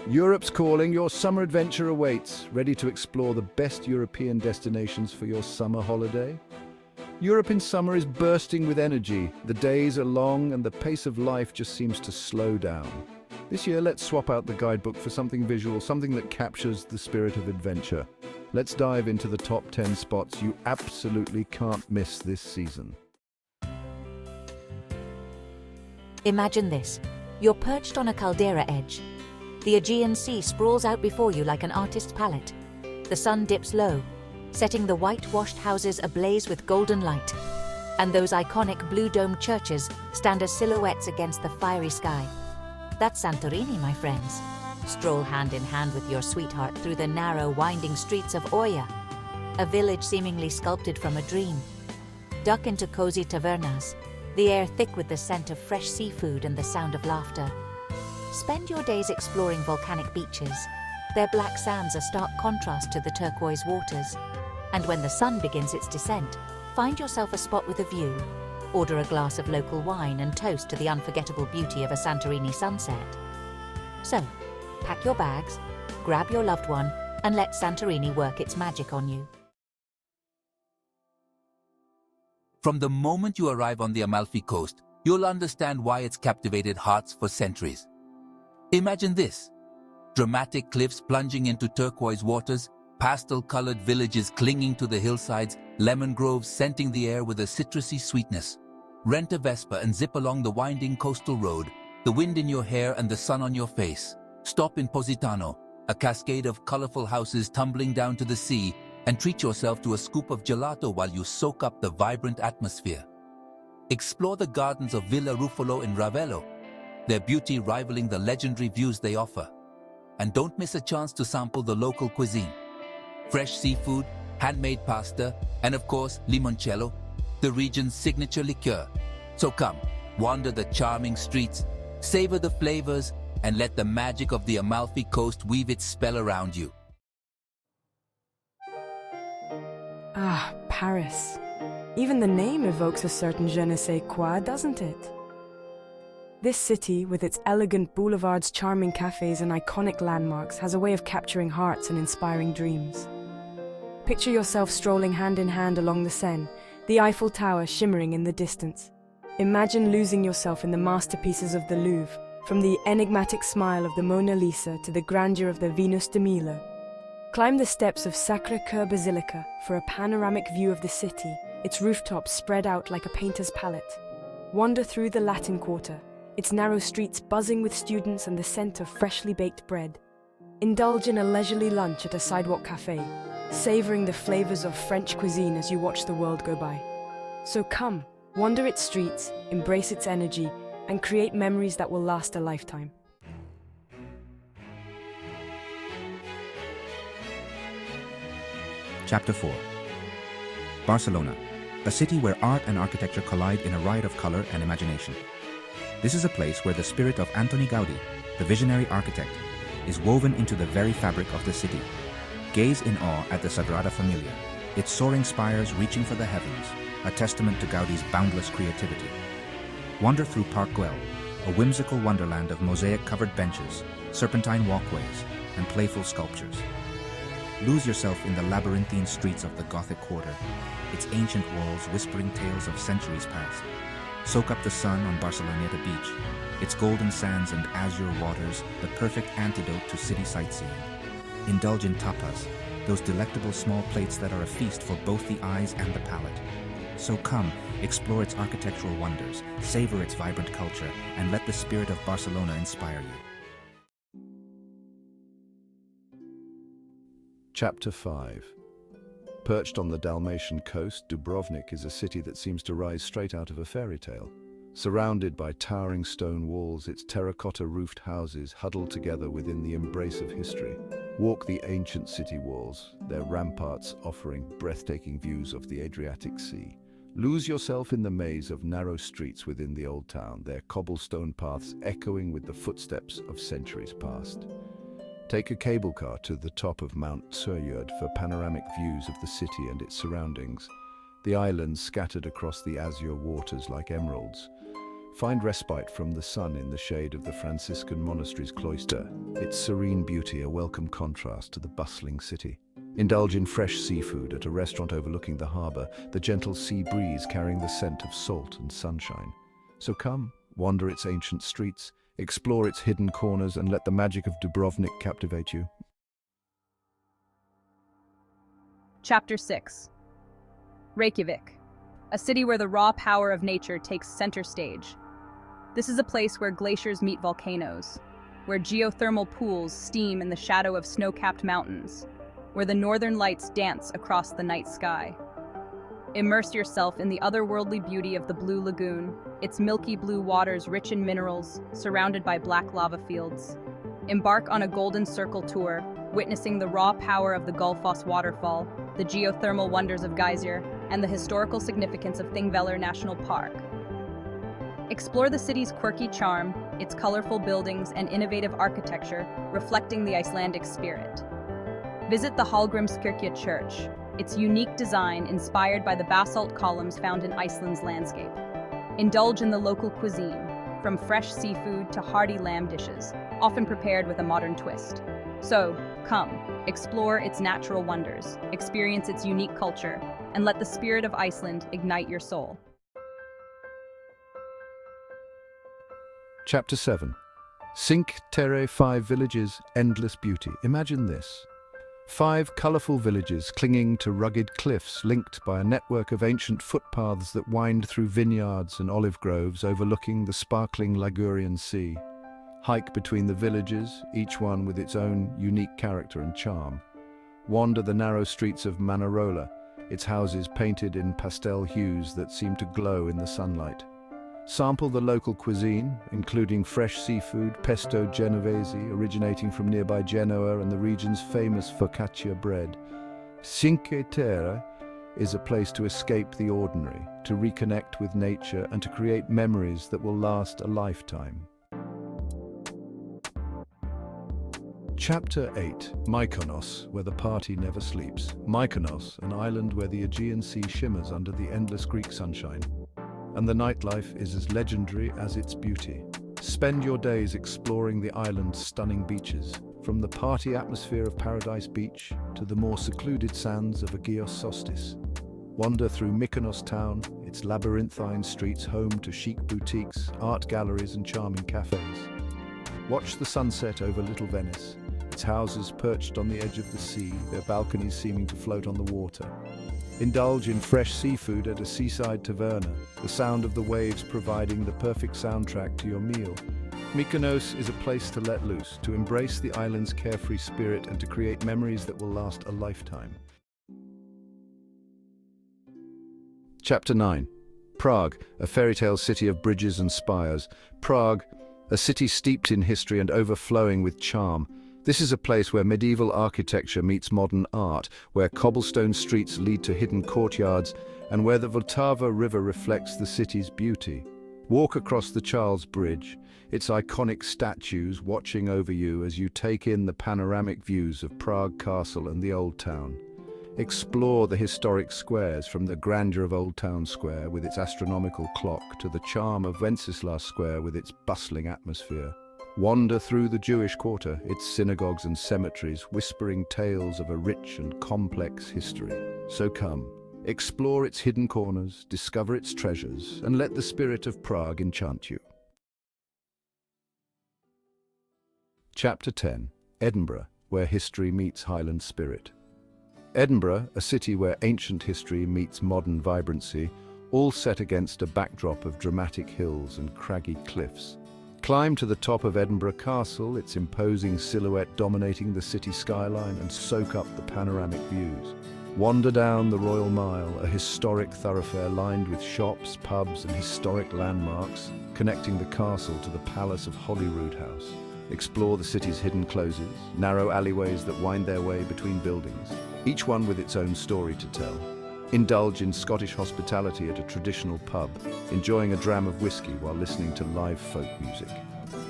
Europe's calling, your summer adventure awaits. Ready to explore the best European destinations for your summer holiday? Europe in summer is bursting with energy. The days are long and the pace of life just seems to slow down. This year, let's swap out the guidebook for something visual, something that captures the spirit of adventure. Let's dive into the top 10 spots you absolutely can't miss this season. Imagine this. You're perched on a caldera edge. The Aegean Sea sprawls out before you like an artist's palette. The sun dips low, setting the whitewashed houses ablaze with golden light. And those iconic blue-domed churches stand as silhouettes against the fiery sky. That's Santorini, my friends. Stroll hand in hand with your sweetheart through the narrow, winding streets of Oia, a village seemingly sculpted from a dream. Duck into cozy tavernas, the air thick with the scent of fresh seafood and the sound of laughter. Spend your days exploring volcanic beaches. Their black sands a stark contrast to the turquoise waters. And when the sun begins its descent, find yourself a spot with a view. Order a glass of local wine and toast to the unforgettable beauty of a Santorini sunset. So, pack your bags, grab your loved one, and let Santorini work its magic on you. From the moment you arrive on the Amalfi Coast, you'll understand why it's captivated hearts for centuries. Imagine this: dramatic cliffs plunging into turquoise waters, pastel-colored villages clinging to the hillsides, lemon groves scenting the air with a citrusy sweetness. Rent a Vespa and zip along the winding coastal road, the wind in your hair and the sun on your face. Stop in Positano, a cascade of colorful houses tumbling down to the sea, and treat yourself to a scoop of gelato while you soak up the vibrant atmosphere. Explore the gardens of Villa Ruffolo in Ravello, their beauty rivaling the legendary views they offer. And don't miss a chance to sample the local cuisine. Fresh seafood, handmade pasta, and of course, limoncello, the region's signature liqueur. So come, wander the charming streets, savor the flavors, and let the magic of the Amalfi Coast weave its spell around you. Ah, Paris. Even the name evokes a certain je ne sais quoi, doesn't it? This city, with its elegant boulevards, charming cafes, and iconic landmarks, has a way of capturing hearts and inspiring dreams. Picture yourself strolling hand in hand along the Seine, the Eiffel Tower shimmering in the distance. Imagine losing yourself in the masterpieces of the Louvre, from the enigmatic smile of the Mona Lisa to the grandeur of the Venus de Milo. Climb the steps of Sacré-Cœur Basilica for a panoramic view of the city, its rooftops spread out like a painter's palette. Wander through the Latin Quarter, its narrow streets buzzing with students and the scent of freshly baked bread. Indulge in a leisurely lunch at a sidewalk cafe, savoring the flavors of French cuisine as you watch the world go by. So come, wander its streets, embrace its energy, and create memories that will last a lifetime. Chapter 4. Barcelona, a city where art and architecture collide in a riot of color and imagination. This is a place where the spirit of Antoni Gaudí, the visionary architect, is woven into the very fabric of the city. Gaze in awe at the Sagrada Familia, its soaring spires reaching for the heavens, a testament to Gaudí's boundless creativity. Wander through Park Güell, a whimsical wonderland of mosaic-covered benches, serpentine walkways, and playful sculptures. Lose yourself in the labyrinthine streets of the Gothic Quarter, its ancient walls whispering tales of centuries past. Soak up the sun on Barceloneta Beach, its golden sands and azure waters, the perfect antidote to city sightseeing. Indulge in tapas, those delectable small plates that are a feast for both the eyes and the palate. So come, explore its architectural wonders, savor its vibrant culture, and let the spirit of Barcelona inspire you. Chapter 5. Perched on the Dalmatian coast, Dubrovnik is a city that seems to rise straight out of a fairy tale. Surrounded by towering stone walls, its terracotta-roofed houses huddle together within the embrace of history. Walk the ancient city walls, their ramparts offering breathtaking views of the Adriatic Sea. Lose yourself in the maze of narrow streets within the old town, their cobblestone paths echoing with the footsteps of centuries past. Take a cable car to the top of Mount Suryurd for panoramic views of the city and its surroundings, the islands scattered across the azure waters like emeralds. Find respite from the sun in the shade of the Franciscan monastery's cloister, its serene beauty a welcome contrast to the bustling city. Indulge in fresh seafood at a restaurant overlooking the harbor, the gentle sea breeze carrying the scent of salt and sunshine. So come, wander its ancient streets, explore its hidden corners, and let the magic of Dubrovnik captivate you. Chapter 6. Reykjavik, a city where the raw power of nature takes center stage. This is a place where glaciers meet volcanoes, where geothermal pools steam in the shadow of snow-capped mountains, where the northern lights dance across the night sky. Immerse yourself in the otherworldly beauty of the Blue Lagoon, its milky blue waters rich in minerals, surrounded by black lava fields. Embark on a Golden Circle tour, witnessing the raw power of the Gullfoss waterfall, the geothermal wonders of Geysir, and the historical significance of Thingvellir National Park. Explore the city's quirky charm, its colorful buildings and innovative architecture, reflecting the Icelandic spirit. Visit the Hallgrímskirkja Church, its unique design inspired by the basalt columns found in Iceland's landscape. Indulge in the local cuisine, from fresh seafood to hearty lamb dishes, often prepared with a modern twist. So, come, explore its natural wonders, experience its unique culture, and let the spirit of Iceland ignite your soul. Chapter 7. Cinque Terre, 5 villages, endless beauty. Imagine this. 5 colorful villages clinging to rugged cliffs linked by a network of ancient footpaths that wind through vineyards and olive groves overlooking the sparkling Ligurian Sea. Hike between the villages, each one with its own unique character and charm. Wander the narrow streets of Manarola, its houses painted in pastel hues that seem to glow in the sunlight. Sample the local cuisine, including fresh seafood, pesto genovese, originating from nearby Genoa and the region's famous focaccia bread. Cinque Terre is a place to escape the ordinary, to reconnect with nature, and to create memories that will last a lifetime. Chapter 8. Mykonos, where the party never sleeps. Mykonos, an island where the Aegean Sea shimmers under the endless Greek sunshine. And the nightlife is as legendary as its beauty. Spend your days exploring the island's stunning beaches, from the party atmosphere of Paradise Beach to the more secluded sands of Agios Sostis. Wander through Mykonos town, its labyrinthine streets home to chic boutiques, art galleries and charming cafes. Watch the sunset over Little Venice, its houses perched on the edge of the sea, their balconies seeming to float on the water. Indulge in fresh seafood at a seaside taverna, the sound of the waves providing the perfect soundtrack to your meal. Mykonos is a place to let loose, to embrace the island's carefree spirit and to create memories that will last a lifetime. Chapter 9. Prague, a fairytale city of bridges and spires. Prague, a city steeped in history and overflowing with charm. This is a place where medieval architecture meets modern art, where cobblestone streets lead to hidden courtyards, and where the Vltava River reflects the city's beauty. Walk across the Charles Bridge, its iconic statues watching over you as you take in the panoramic views of Prague Castle and the Old Town. Explore the historic squares, from the grandeur of Old Town Square with its astronomical clock to the charm of Wenceslas Square with its bustling atmosphere. Wander through the Jewish quarter, its synagogues and cemeteries, whispering tales of a rich and complex history. So come, explore its hidden corners, discover its treasures, and let the spirit of Prague enchant you. Chapter 10. Edinburgh, where history meets Highland spirit. Edinburgh, a city where ancient history meets modern vibrancy, all set against a backdrop of dramatic hills and craggy cliffs. Climb to the top of Edinburgh Castle, its imposing silhouette dominating the city skyline, and soak up the panoramic views. Wander down the Royal Mile, a historic thoroughfare lined with shops, pubs and historic landmarks, connecting the castle to the Palace of Holyrood House. Explore the city's hidden closes, narrow alleyways that wind their way between buildings, each one with its own story to tell. Indulge in Scottish hospitality at a traditional pub, enjoying a dram of whiskey while listening to live folk music.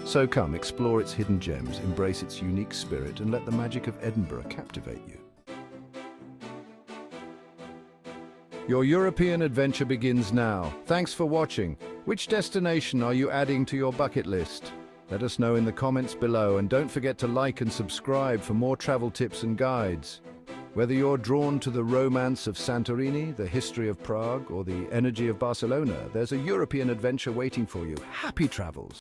So come, explore its hidden gems, embrace its unique spirit, and let the magic of Edinburgh captivate you. Your European adventure begins now. Thanks for watching. Which destination are you adding to your bucket list? Let us know in the comments below, and don't forget to like and subscribe for more travel tips and guides. Whether you're drawn to the romance of Santorini, the history of Prague, or the energy of Barcelona, there's a European adventure waiting for you. Happy travels!